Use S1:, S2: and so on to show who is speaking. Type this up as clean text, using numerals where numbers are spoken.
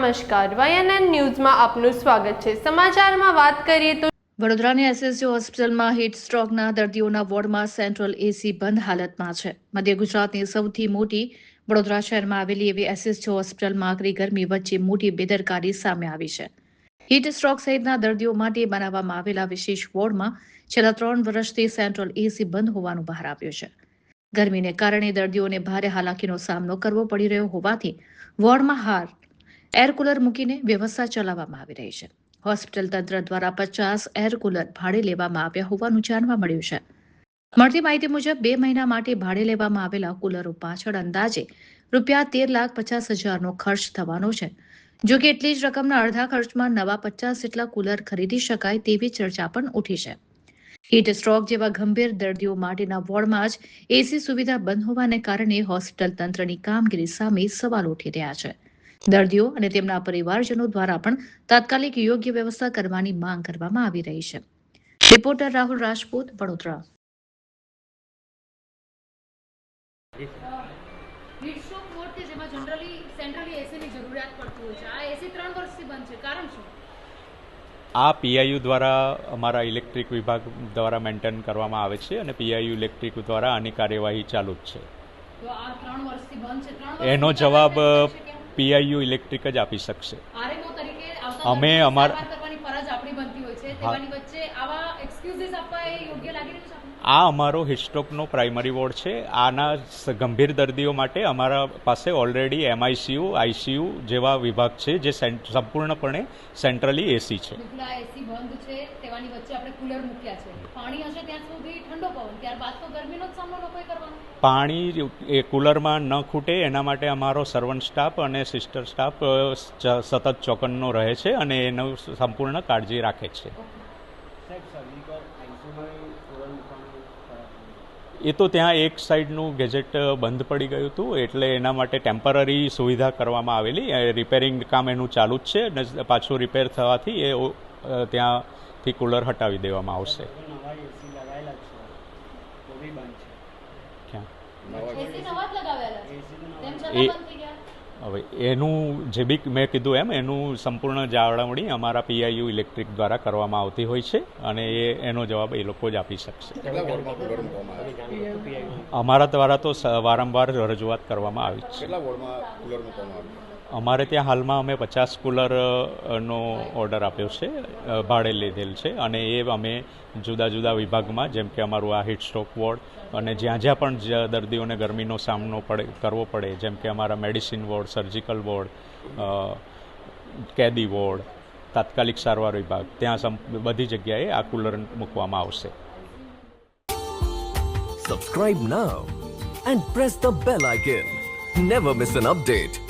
S1: નમસ્કાર, YNN ન્યૂઝમાં આપનું સ્વાગત છે। સમાચારમાં વાત કરીએ તો
S2: વડોદરાની એસએસજી હોસ્પિટલમાં હીટ સ્ટ્રોકના દર્દીઓના વોર્ડમાં સેન્ટ્રલ એસી બંધ હાલતમાં છે। મધ્ય ગુજરાતની સૌથી મોટી વડોદરા શહેરમાં આવેલી એવી એસએસજી હોસ્પિટલમાં આકરી ગરમી વચ્ચે મોટી બેદરકારી સામે આવી છે। હીટ સ્ટ્રોક સહિતના દર્દીઓ માટે બનાવવામાં આવેલા વિશેષ વોર્ડમાં છેલ્લા 3 વર્ષથી સેન્ટ્રલ એસી બંધ હોવાનું બહાર આવ્યું છે। ગરમીને કારણે દર્દીઓને ભારે હાલાકીનો સામનો કરવો પડી રહ્યો હોવાથી વોર્ડમાં હાલ એર કુલર મૂકીને વ્યવસ્થા ચલાવવામાં આવી રહી છે। હોસ્પિટલ તંત્ર દ્વારા 50 એર કુલર ભાડે લેવામાં આવ્યા હોવાનું જાણવા મળ્યું છે। મળતી માહિતી મુજબ 2 મહિના માટે ભાડે લેવામાં આવેલા કુલરો પાછળ અંદાજે ₹13,50,000નો ખર્ચ થવાનો છે। જો કે એટલી જ રકમના અડધા ખર્ચમાં નવા 50 જેટલા કુલર ખરીદી શકાય તેવી ચર્ચા પણ ઉઠી છે। હીટ સ્ટ્રોક જેવા ગંભીર દર્દીઓ માટેના વોર્ડમાં જ એસી સુવિધા બંધ હોવાને કારણે હોસ્પિટલ તંત્રની કામગીરી સામે સવાલ ઉઠી રહ્યા છે। દર્દીઓ અને તેમના પરિવારજનો દ્વારા પણ તાત્કાલિક યોગ્ય વ્યવસ્થા કરવાની માંગ કરવામાં આવી રહી છે। Reporter Rahul Rajput, Vadodara.
S3: Heat stroke ward કે જેમાં જનરલી સેન્ટ્રલી એસીની જરૂરિયાત પડતી હોય છે, આ એસી 3 વર્ષથી બંધ છે, કારણ શું?
S4: આ પીઆઈયુ દ્વારા અમારા ઇલેક્ટ્રિક વિભાગ દ્વારા મેન્ટેન કરવામાં આવે છે અને પીઆઈયુ ઇલેક્ટ્રિક દ્વારા આની કાર્યવાહી ચાલુ જ છે।
S3: તો આ 3 વર્ષથી બંધ છે, 3 વર્ષ
S4: એનો જવાબ પીઆઈયુ ઇલેક્ટ્રિક જ આપી શકશે।
S3: આરએમઓ તરીકે
S4: અમે અમારા
S3: કરવાની ફરજ આપણી બનતી હોય છે, તેવાની વચ્ચે આવા એક્સક્યુઝિસ આપવા એ યોગ્ય લાગી રહ્યું છે?
S4: આ અમારો હિસ્ટોકનો પ્રાઇમરી વોર્ડ છે। આના ગંભીર દર્દીઓ માટે અમારા પાસે ઓલરેડી એમઆઈસીયુ, આઈસીયુ જેવા વિભાગ છે જે સંપૂર્ણપણે સેન્ટ્રલી એસી છે।
S3: બિલકુલ, આ એસી બંધ છે, તેવાની વચ્ચે આપણે કુલર મૂક્યા છે। પાણી હશે ત્યાં સુધી ઠંડો પવન, ત્યારબાદ તો ગરમીનો જ સામનો લોકોએ કરવાનો।
S4: પાણી એ કુલરમાં ન ખૂટે એના માટે અમારો સર્વન્ટ સ્ટાફ અને સિસ્ટર સ્ટાફ સતત ચોકન્નો રહે છે અને એનું સંપૂર્ણ કાળજી રાખે છે। એ તો ત્યાં એક સાઈડનું ગેજેટ બંધ પડી ગયું હતું, એટલે એના માટે ટેમ્પરરી સુવિધા કરવામાં આવેલી। રિપેરિંગ કામ એનું ચાલુ જ છે અને પાછું રિપેર થવાથી એ ત્યાંથી કુલર હટાવી દેવામાં આવશે। હવે એનું જે બી મેં કીધું એમ એનું સંપૂર્ણ જાળવણી અમારા પીઆઈયુ ઇલેક્ટ્રિક દ્વારા કરવામાં આવતી હોય છે અને એનો જવાબ એ લોકો જ આપી શકશે। અમારા દ્વારા તો વારંવાર રજૂઆત કરવામાં આવી છે। અમારે ત્યાં હાલમાં અમે 50 કુલરનો ઓર્ડર આપ્યો છે, ભાડે લીધેલ છે અને એ અમે જુદા જુદા વિભાગમાં, જેમ કે અમારું આ હીટ સ્ટ્રોક વોર્ડ અને જ્યાં જ્યાં પણ દર્દીઓને ગરમીનો સામનો કરવો પડે, જેમ કે અમારા મેડિસિન વોર્ડ, સર્જિકલ વોર્ડ, કેદી વોર્ડ, તાત્કાલિક સારવાર વિભાગ, ત્યાં બધી જગ્યાએ આ કુલર મૂકવામાં આવશે।
S5: Subscribe now and press the bell icon. Never miss an update.